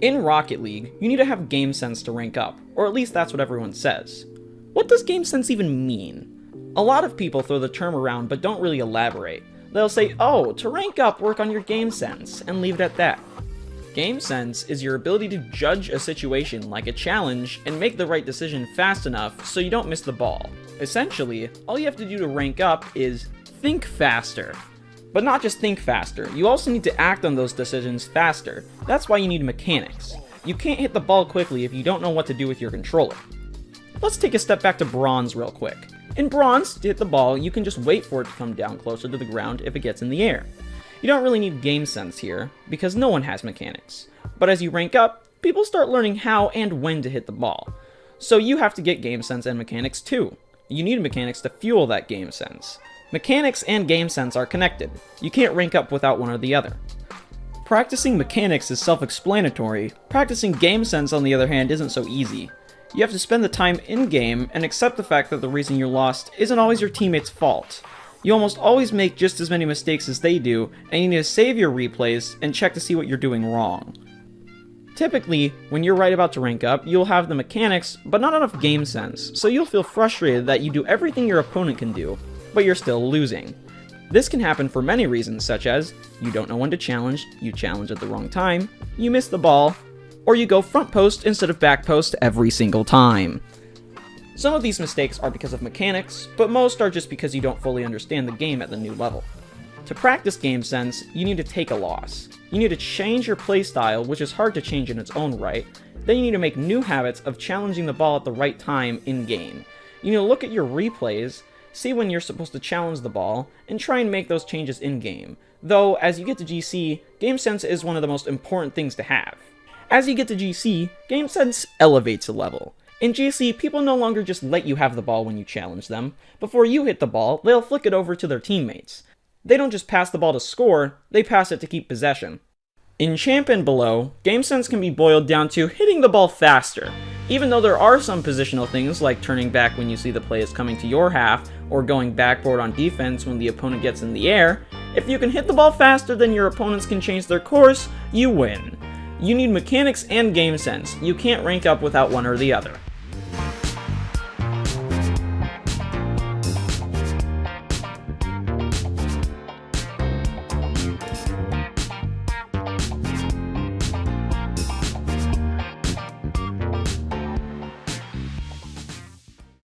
In Rocket League, you need to have game sense to rank up, or at least that's what everyone says. What does game sense even mean? A lot of people throw the term around but don't really elaborate. They'll say, oh, to rank up, work on your game sense, and leave it at that. Game sense is your ability to judge a situation like a challenge and make the right decision fast enough so you don't miss the ball. Essentially, all you have to do to rank up is think faster. But not just think faster, you also need to act on those decisions faster. That's why you need mechanics. You can't hit the ball quickly if you don't know what to do with your controller. Let's take a step back to Bronze real quick. In Bronze, to hit the ball, you can just wait for it to come down closer to the ground if it gets in the air. You don't really need game sense here, because no one has mechanics. But as you rank up, people start learning how and when to hit the ball. So you have to get game sense and mechanics too. You need mechanics to fuel that game sense. Mechanics and game sense are connected. You can't rank up without one or the other. Practicing mechanics is self-explanatory. Practicing game sense, on the other hand, isn't so easy. You have to spend the time in-game and accept the fact that the reason you're lost isn't always your teammates' fault. You almost always make just as many mistakes as they do, and you need to save your replays and check to see what you're doing wrong. Typically, when you're right about to rank up, you'll have the mechanics, but not enough game sense, so you'll feel frustrated that you do everything your opponent can do, but you're still losing. This can happen for many reasons, such as you don't know when to challenge, you challenge at the wrong time, you miss the ball, or you go front post instead of back post every single time. Some of these mistakes are because of mechanics, but most are just because you don't fully understand the game at the new level. To practice game sense, you need to take a loss. You need to change your playstyle, which is hard to change in its own right. Then you need to make new habits of challenging the ball at the right time in-game. You need to look at your replays, see when you're supposed to challenge the ball, and try and make those changes in-game. Though, as you get to GC, game sense is one of the most important things to have. As you get to GC, game sense elevates a level. In GC, people no longer just let you have the ball when you challenge them. Before you hit the ball, they'll flick it over to their teammates. They don't just pass the ball to score, they pass it to keep possession. In Champ and below, game sense can be boiled down to hitting the ball faster. Even though there are some positional things like turning back when you see the play is coming to your half, or going backboard on defense when the opponent gets in the air, if you can hit the ball faster than your opponents can change their course, you win. You need mechanics and game sense. You can't rank up without one or the other.